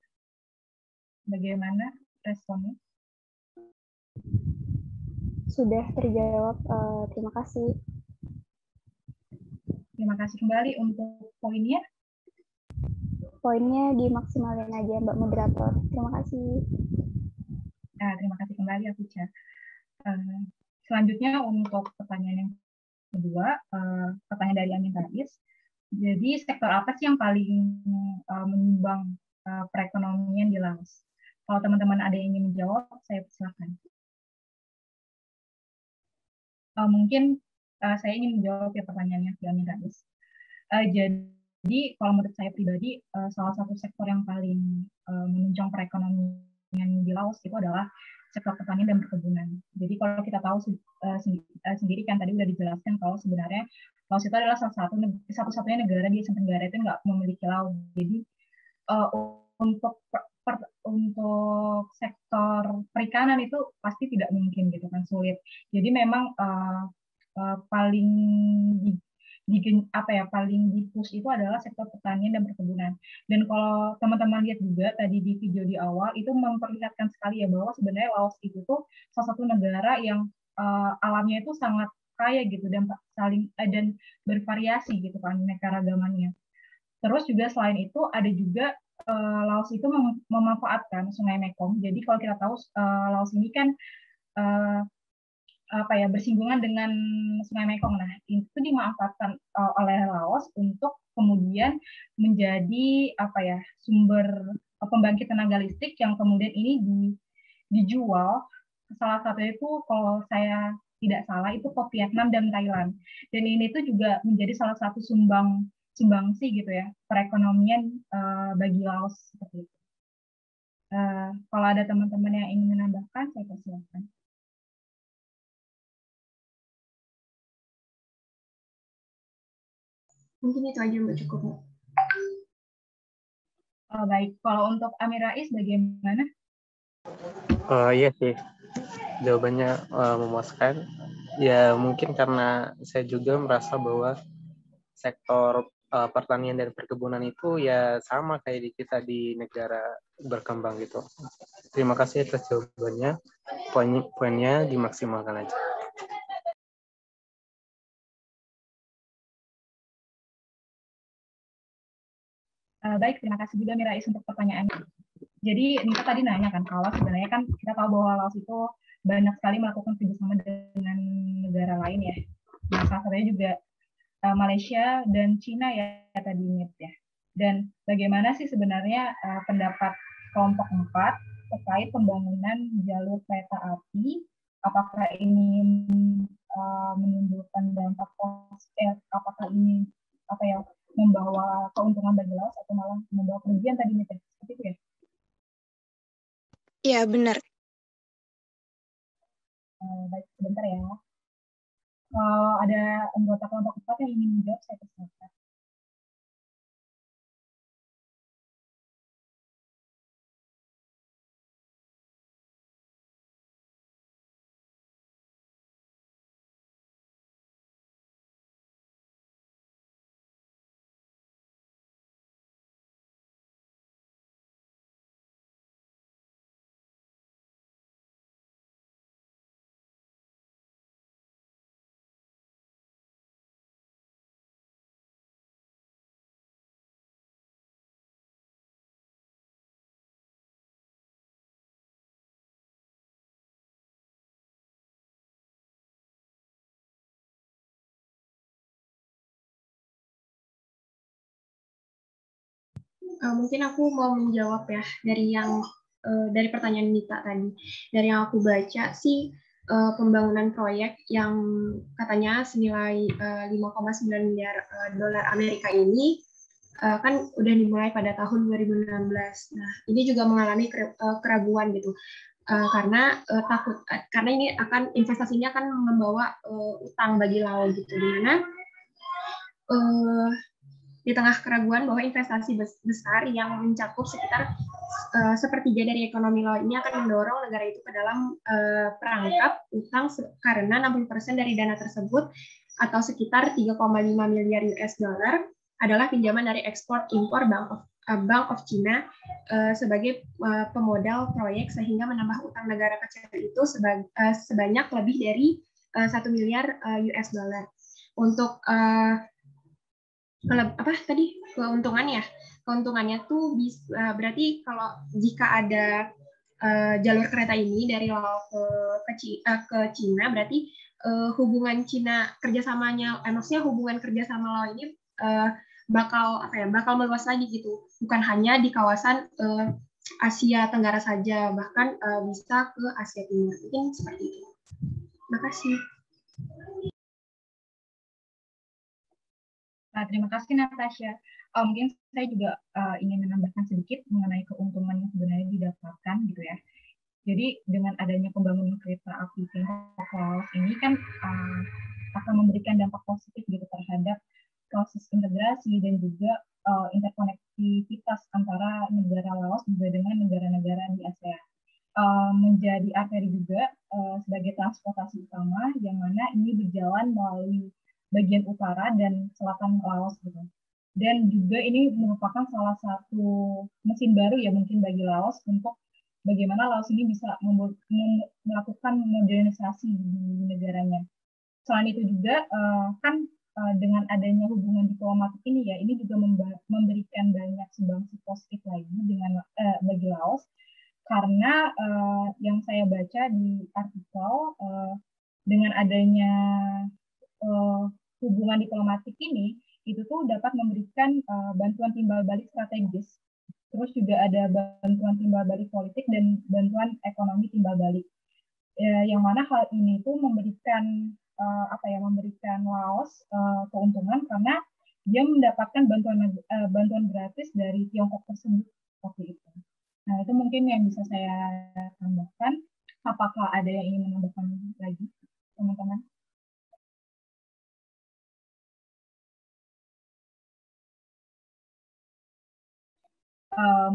bagaimana responnya? Sudah terjawab, terima kasih. Terima kasih kembali untuk poinnya. Poinnya dimaksimalin aja Mbak Moderator. Terima kasih. Nah, terima kasih kembali Alfica. Selanjutnya untuk pertanyaan yang kedua, pertanyaan dari Amin Rais. Jadi sektor apa sih yang paling menyumbang perekonomian di Laos? Kalau teman-teman ada yang ingin menjawab, saya persilakan. Mungkin saya ingin menjawab ya pertanyaannya dari Amin Rais. Jadi kalau menurut saya pribadi, salah satu sektor yang paling menunjang perekonomian di Laos itu adalah sektor pertanian dan perkebunan. Jadi kalau kita tahu sendiri kan tadi udah dijelaskan kalau sebenarnya Laos itu adalah satu-satunya negara di Asia Tenggara itu nggak memiliki laut. Jadi untuk sektor perikanan itu pasti tidak mungkin gitu kan, sulit. Jadi memang paling paling di-push itu adalah sektor pertanian dan perkebunan. Dan kalau teman-teman lihat juga tadi di video di awal itu memperlihatkan sekali ya bahwa sebenarnya Laos itu tuh salah satu negara yang alamnya itu sangat kaya gitu dan dan bervariasi gitu kan keanekaragamannya. Terus juga selain itu ada juga Laos itu memanfaatkan Sungai Mekong. Jadi kalau kita tahu Laos ini kan bersinggungan dengan Sungai Mekong. Nah, itu dimanfaatkan oleh Laos untuk kemudian menjadi sumber pembangkit tenaga listrik yang kemudian ini dijual. Salah satunya itu kalau saya tidak salah itu ke Vietnam dan Thailand. Dan ini tuh juga menjadi salah satu sumbangsi gitu ya perekonomian bagi Laos seperti itu. Kalau ada teman-teman yang ingin menambahkan, saya persilakan. Mungkin itu aja Mbak, cukup. Baik, kalau untuk Amin Rais bagaimana? Iya sih, jawabannya memuaskan. Ya mungkin karena saya juga merasa bahwa sektor pertanian dan perkebunan itu ya sama kayak di kita di negara berkembang gitu. Terima kasih atas jawabannya. Poinnya dimaksimalkan aja. Baik, terima kasih juga Mirais untuk pertanyaannya. Jadi Nita tadi nanya kan, kalau sebenarnya kan kita tahu bahwa Laos itu banyak sekali melakukan kerjasama dengan negara lain ya. Nah, salah satunya juga Malaysia dan Cina ya tadi Nit ya. Dan bagaimana sih sebenarnya pendapat kelompok 4 terkait pembangunan jalur kereta api? Apakah ini menimbulkan dampak positif? Apakah ini membawa keuntungan bagi Laos atau malah membawa kerugian tadi Nit? Seperti itu ya? Iya, benar. Baik, sebentar ya. Kalau ada anggota kelompok 4 yang ingin menjawab, saya persilakan. Mungkin aku mau menjawab ya dari pertanyaan Nita tadi. Dari yang aku baca sih pembangunan proyek yang katanya senilai 5,9 miliar dolar Amerika ini kan udah dimulai pada tahun 2016. Nah, ini juga mengalami keraguan gitu. Karena ini investasi ini akan membawa utang bagi Laos gitu, di mana di tengah keraguan bahwa investasi besar yang mencakup sekitar sepertiga dari ekonomi Laos ini akan mendorong negara itu ke dalam perangkap utang karena 60% dari dana tersebut atau sekitar 3,5 miliar US dollar adalah pinjaman dari ekspor impor Bank of Bank of China sebagai pemodal proyek sehingga menambah utang negara kecil itu sebanyak lebih dari 1 miliar US dollar. Untuk keuntungannya tuh berarti kalau jika ada jalur kereta ini dari Laos ke Cina, berarti hubungan Cina maksudnya hubungan kerjasama Laos ini bakal meluas lagi gitu, bukan hanya di kawasan Asia Tenggara saja, bahkan bisa ke Asia Timur. Mungkin seperti itu. Makasih. Terima kasih Natasha. Mungkin saya juga ingin menambahkan sedikit mengenai keuntungan yang sebenarnya didapatkan gitu ya. Jadi dengan adanya pembangunan kereta api Tiongkok Laos ini kan akan memberikan dampak positif gitu terhadap proses integrasi dan juga interkonektivitas antara negara Laos juga dengan negara-negara di ASEAN. Menjadi arteri juga sebagai transportasi utama yang mana ini berjalan melalui bagian utara dan selatan Laos gitu. Dan juga ini merupakan salah satu mesin baru ya mungkin bagi Laos untuk bagaimana Laos ini bisa melakukan modernisasi di negaranya. Selain itu juga kan dengan adanya hubungan diplomatik ini ya, ini juga memberikan banyak sumbangsi positif lagi dengan bagi Laos, karena yang saya baca di artikel dengan adanya hubungan diplomatik ini itu tuh dapat memberikan bantuan timbal balik strategis, terus juga ada bantuan timbal balik politik dan bantuan ekonomi timbal balik, yang mana hal ini tuh memberikan memberikan Laos keuntungan karena dia mendapatkan bantuan gratis dari Tiongkok tersebut seperti itu. Nah, itu mungkin yang bisa saya tambahkan. Apakah ada yang ingin menambahkan lagi, teman-teman?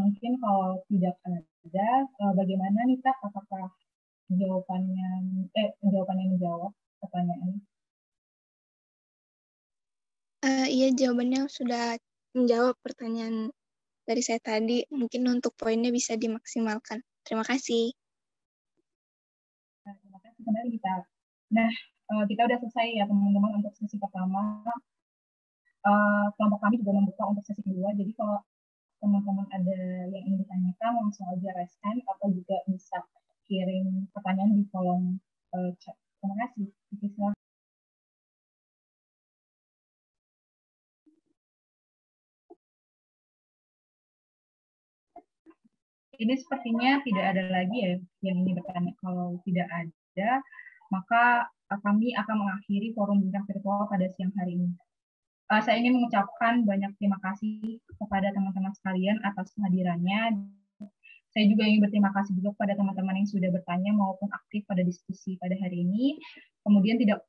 Mungkin kalau tidak ada, bagaimana nih Kak? Apakah jawabannya menjawab pertanyaan? Iya, jawabannya sudah menjawab pertanyaan dari saya tadi. Mungkin untuk poinnya bisa dimaksimalkan. Terima kasih. Terima kasih kembali kita. Nah, kita udah selesai ya teman-teman untuk sesi pertama. Kelompok kami juga membuka untuk sesi kedua. Jadi kalau teman-teman ada yang ingin ditanyakan, langsung aja raise hand atau juga bisa kirim pertanyaan di kolom chat. Terima kasih. Ini sepertinya tidak ada lagi ya yang ingin bertanya. Kalau tidak ada, maka kami akan mengakhiri forum bincang virtual pada siang hari ini. Saya ingin mengucapkan banyak terima kasih kepada teman-teman sekalian atas kehadirannya. Saya juga ingin berterima kasih juga kepada teman-teman yang sudah bertanya maupun aktif pada diskusi pada hari ini. Kemudian tidak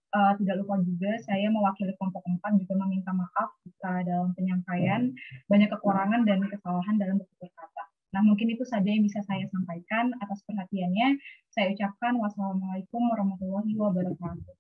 lupa juga saya mewakili kelompok 4 juga meminta maaf jika dalam penyampaian banyak kekurangan dan kesalahan dalam bertutur kata. Nah, mungkin itu saja yang bisa saya sampaikan. Atas perhatiannya, saya ucapkan wassalamualaikum warahmatullahi wabarakatuh.